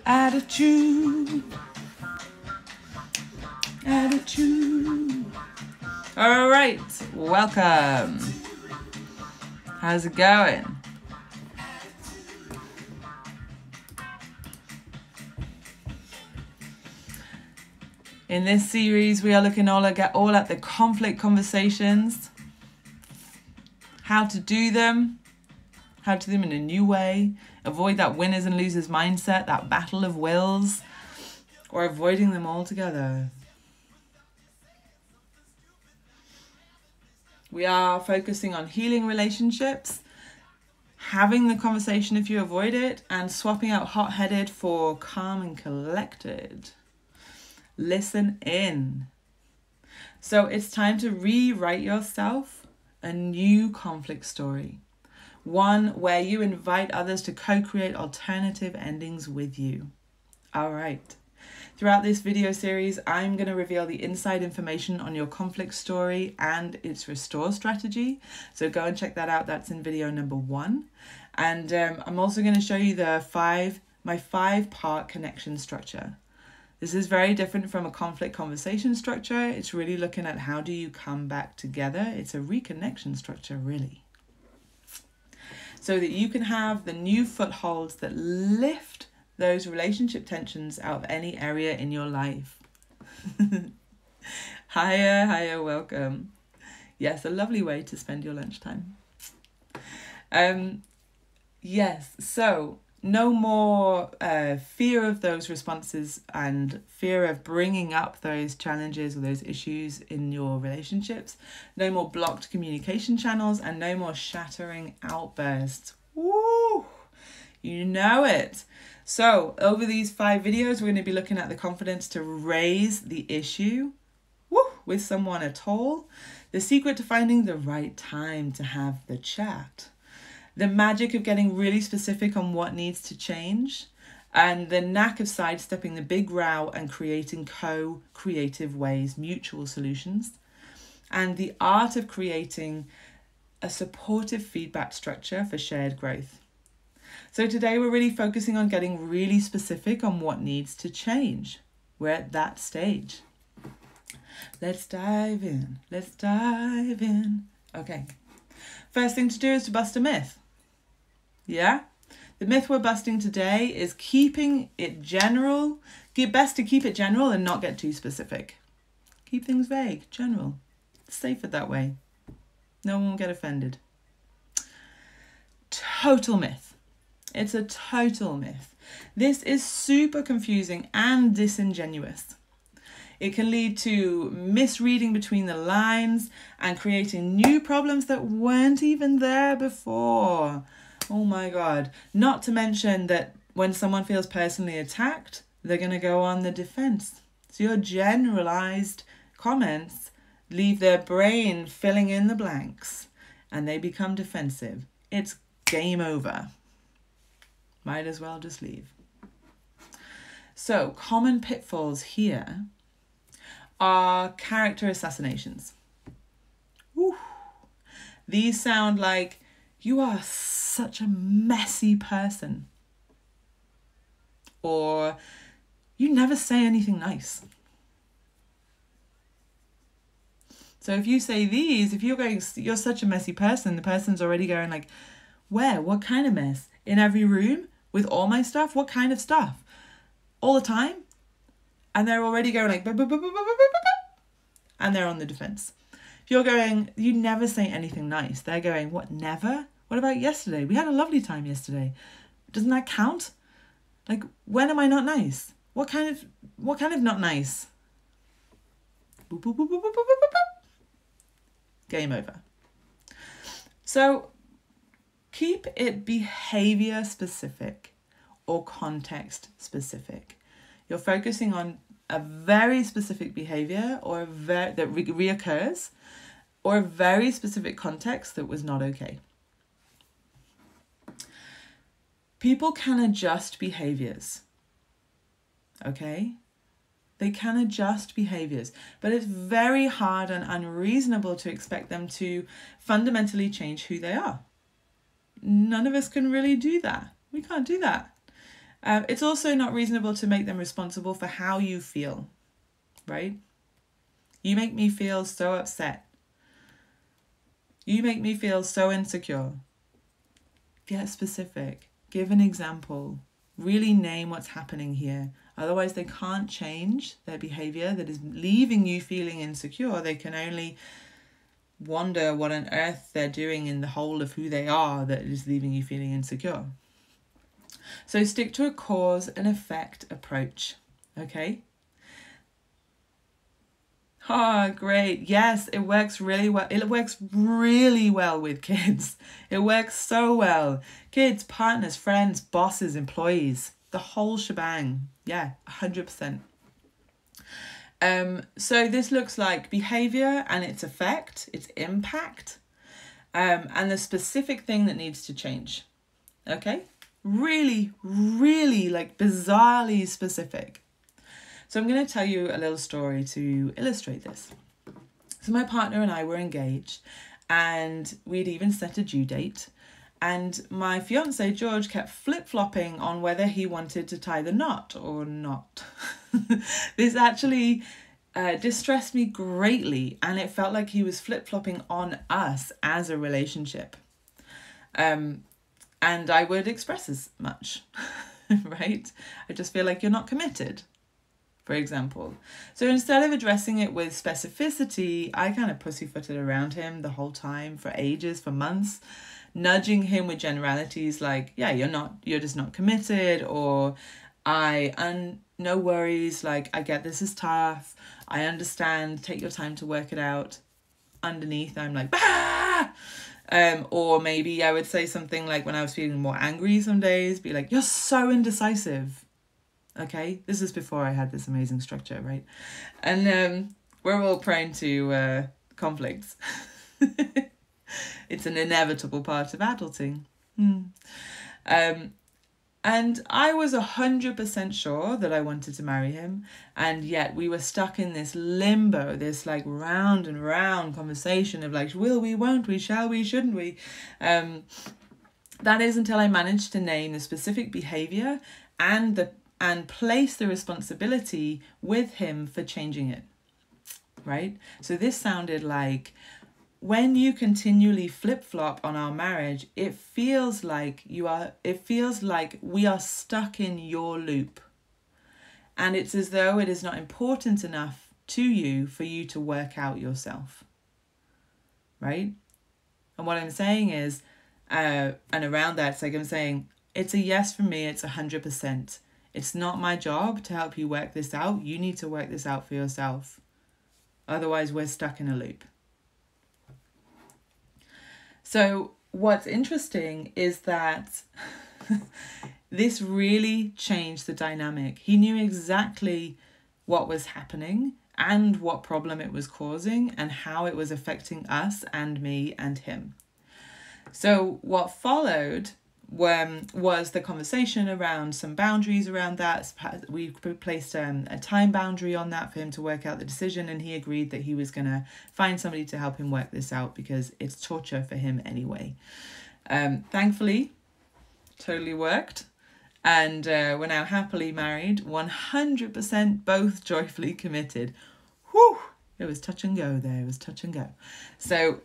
Attitude. Attitude. All right, welcome. How's it going? In this series, we are looking all at the conflict conversations, how to do them in a new way, avoid that winners and losers mindset, that battle of wills, or avoiding them altogether. We are focusing on healing relationships, having the conversation if you avoid it, and swapping out hot-headed for calm and collected. Listen in. So it's time to rewrite yourself a new conflict story. One where you invite others to co-create alternative endings with you. All right. Throughout this video series, I'm going to reveal the inside information on your conflict story and its restore strategy. So go and check that out. That's in video number 1. And I'm also going to show you my 5-part connection structure. This is very different from a conflict conversation structure. It's really looking at how do you come back together. It's a reconnection structure, really. So that you can have the new footholds that lift those relationship tensions out of any area in your life. Hiya, welcome. Yes, a lovely way to spend your lunchtime. Yes, so no more fear of those responses and fear of bringing up those challenges or those issues in your relationships. No more blocked communication channels and no more shattering outbursts. Woo! You know it. So over these 5 videos, we're going to be looking at the confidence to raise the issue with someone at all. The secret to finding the right time to have the chat. The magic of getting really specific on what needs to change, and the knack of sidestepping the big row and creating co-creative ways, mutual solutions, and the art of creating a supportive feedback structure for shared growth. So today we're really focusing on getting really specific on what needs to change. We're at that stage. Let's dive in. Okay. First thing to do is to bust a myth. Yeah? The myth we're busting today is keeping it general. Best to keep it general and not get too specific. Keep things vague, general. It's safer that way. No one will get offended. Total myth. It's a total myth. This is super confusing and disingenuous. It can lead to misreading between the lines and creating new problems that weren't even there before. Oh my God. Not to mention that when someone feels personally attacked, they're going to go on the defense. So your generalized comments leave their brain filling in the blanks and they become defensive. It's game over. Might as well just leave. So common pitfalls here are character assassinations. Woo. These sound like, you are such a messy person. Or, you never say anything nice. So if you say these, if you're going, you're such a messy person, the person's already going like, where? What kind of mess? In every room? With all my stuff? What kind of stuff? All the time? And they're already going like, and they're on the defense. If you're going, you never say anything nice, they're going, what, never? What about yesterday? We had a lovely time yesterday. Doesn't that count? Like, when am I not nice? What kind of not nice? Boop, boop, boop, boop, boop, boop, boop, boop. Game over. So keep it behavior specific or context specific. You're focusing on a very specific behavior or that reoccurs, or a very specific context that was not okay. People can adjust behaviors, okay? They can adjust behaviors, but it's very hard and unreasonable to expect them to fundamentally change who they are. None of us can really do that. We can't do that. It's also not reasonable to make them responsible for how you feel, right? You make me feel so upset. You make me feel so insecure. Get specific. Give an example. Really name what's happening here. Otherwise, they can't change their behavior that is leaving you feeling insecure. They can only wonder what on earth they're doing in the whole of who they are that is leaving you feeling insecure. So stick to a cause and effect approach, okay? Oh, great. Yes, it works really well. It works really well with kids. It works so well. Kids, partners, friends, bosses, employees, the whole shebang. Yeah, 100%. So this looks like behavior and its effect, its impact, and the specific thing that needs to change. Okay? Really, really like bizarrely specific. So I'm going to tell you a little story to illustrate this. So my partner and I were engaged, and we'd even set a due date. And my fiance, George, kept flip-flopping on whether he wanted to tie the knot or not. This actually distressed me greatly, and it felt like he was flip-flopping on us as a relationship. And I would express as much, right? I just feel like you're not committed, for example. So instead of addressing it with specificity, I kind of pussyfooted around him the whole time for ages, for months, nudging him with generalities like, yeah, you're just not committed, or no worries, like, I get this is tough, I understand, take your time to work it out. Underneath, I'm like, bah! Or maybe I would say something like, when I was feeling more angry some days, be like, you're so indecisive. Okay, this is before I had this amazing structure, right? And we're all prone to conflicts. It's an inevitable part of adulting. And I was 100% sure that I wanted to marry him, and yet we were stuck in this limbo, this like round and round conversation of like, will we, won't we, shall we, shouldn't we? That is until I managed to name the specific behavior and place the responsibility with him for changing it, right? So this sounded like, when you continually flip-flop on our marriage, it feels like we are stuck in your loop. And it's as though it is not important enough to you for you to work out yourself, right? And what I'm saying is, and around that, it's like I'm saying, it's a yes from me, it's 100%. It's not my job to help you work this out. You need to work this out for yourself. Otherwise, we're stuck in a loop. So what's interesting is that this really changed the dynamic. He knew exactly what was happening and what problem it was causing and how it was affecting us and me and him. So what followed was the conversation around some boundaries around that. We placed a time boundary on that for him to work out the decision, and he agreed that he was going to find somebody to help him work this out because it's torture for him anyway. Thankfully, totally worked, and we're now happily married, 100% both joyfully committed. Whew! It was touch and go there. It was touch and go. So,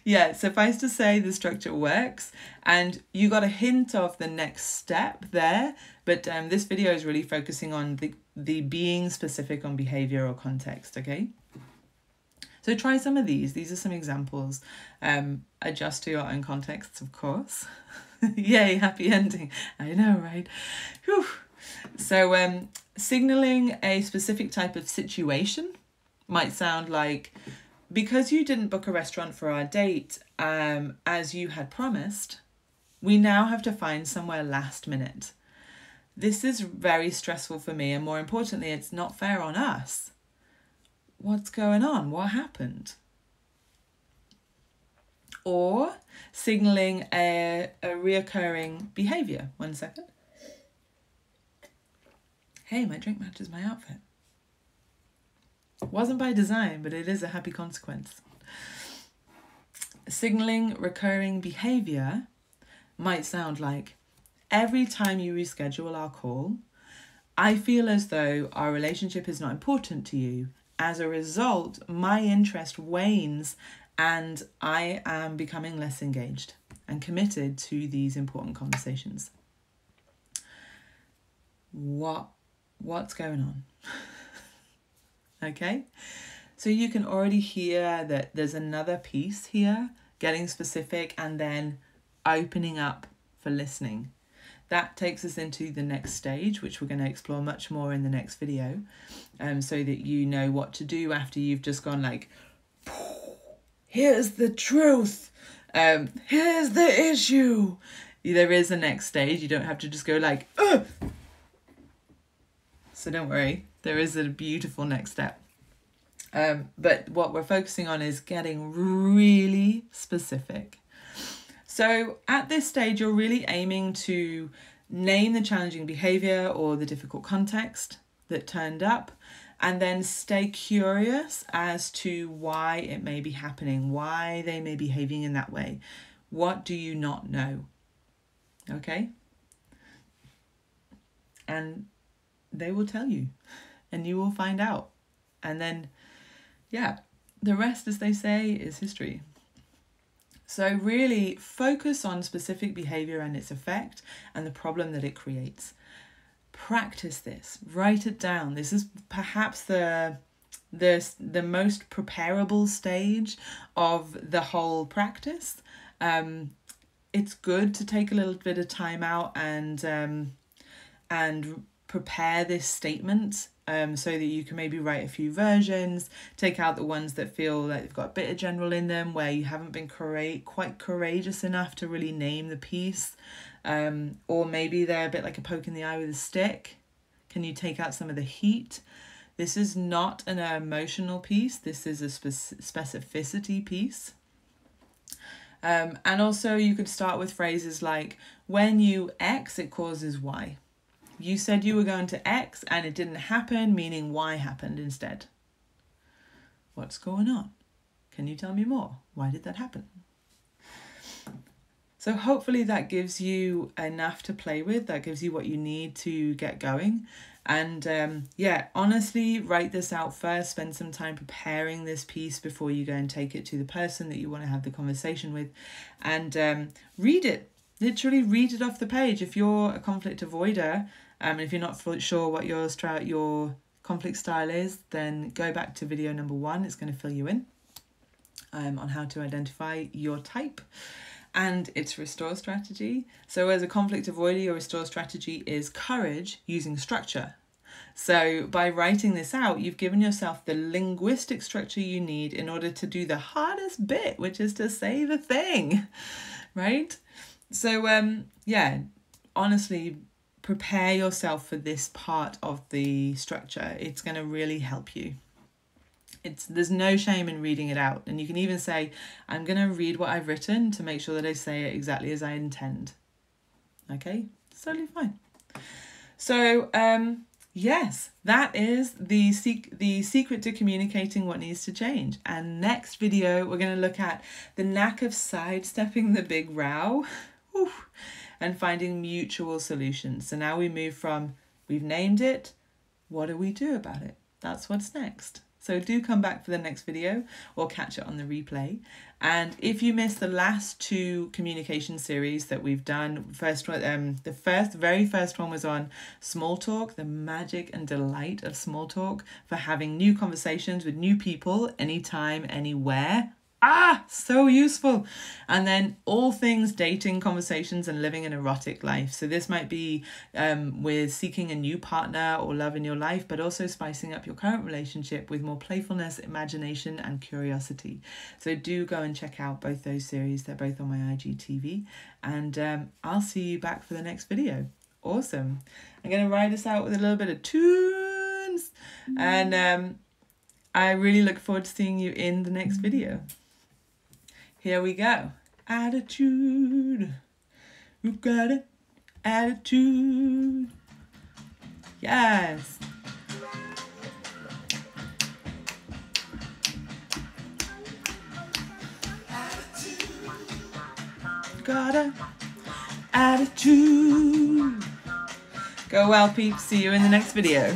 yeah, suffice to say the structure works. And you got a hint of the next step there. But this video is really focusing on the being specific on behavior or context, okay? So try some of these. These are some examples. Adjust to your own contexts, of course. Yay, happy ending. I know, right? Whew. So signaling a specific type of situation might sound like, because you didn't book a restaurant for our date as you had promised, we now have to find somewhere last minute. This is very stressful for me, and more importantly, it's not fair on us. What's going on? What happened? Or signaling a reoccurring behavior. 1 second. Hey, my drink matches my outfit. Wasn't by design, but it is a happy consequence. Signaling recurring behavior might sound like, every time you reschedule our call, I feel as though our relationship is not important to you. As a result, my interest wanes and I am becoming less engaged and committed to these important conversations. What's going on? Okay, so you can already hear that there's another piece here, getting specific and then opening up for listening. That takes us into the next stage, which we're going to explore much more in the next video, so that you know what to do after you've just gone like, here's the truth, here's the issue. There is a next stage. You don't have to just go like, ugh. So don't worry, there is a beautiful next step. But what we're focusing on is getting really specific. So at this stage, you're really aiming to name the challenging behavior or the difficult context that turned up, and then stay curious as to why it may be happening, why they may be behaving in that way. What do you not know? Okay? And they will tell you, and you will find out. And then, yeah, the rest, as they say, is history. So really focus on specific behavior and its effect and the problem that it creates. Practice this, write it down. This is perhaps the most preparable stage of the whole practice. It's good to take a little bit of time out and prepare this statement, so that you can maybe write a few versions, take out the ones that feel like they've got a bit of general in them, where you haven't been quite courageous enough to really name the piece, or maybe they're a bit like a poke in the eye with a stick. Can you take out some of the heat? This is not an emotional piece. This is a specificity piece. And also you could start with phrases like, when you X, it causes Y. You said you were going to X and it didn't happen, meaning Y happened instead. What's going on? Can you tell me more? Why did that happen? So hopefully that gives you enough to play with. That gives you what you need to get going. And yeah, honestly, write this out first. Spend some time preparing this piece before you go and take it to the person that you want to have the conversation with. And read it. Literally read it off the page. If you're a conflict avoider, and if you're not sure what your conflict style is, then go back to video number 1. It's going to fill you in on how to identify your type and its restore strategy. So as a conflict avoider, your restore strategy is courage using structure. So by writing this out, you've given yourself the linguistic structure you need in order to do the hardest bit, which is to say the thing, right? So yeah, honestly, prepare yourself for this part of the structure. It's going to really help you. There's no shame in reading it out. And you can even say, I'm going to read what I've written to make sure that I say it exactly as I intend. Okay, it's totally fine. So yes, that is the secret to communicating what needs to change. And next video, we're going to look at the knack of sidestepping the big row. Whew, and finding mutual solutions. So now we move from, we've named it, what do we do about it? That's what's next. So do come back for the next video or catch it on the replay. And if you missed the last 2 communication series that we've done, the very first one was on small talk, the magic and delight of small talk for having new conversations with new people, anytime, anywhere. So useful. And then all things dating, conversations, and living an erotic life. So this might be with seeking a new partner or love in your life, but also spicing up your current relationship with more playfulness, imagination, and curiosity. So do go and check out both those series. They're both on my IGTV. And I'll see you back for the next video. Awesome. I'm going to ride us out with a little bit of tunes. And I really look forward to seeing you in the next video. Here we go. Attitude. We've got it. Attitude. Yes. Got an attitude. Go well, peeps. See you in the next video.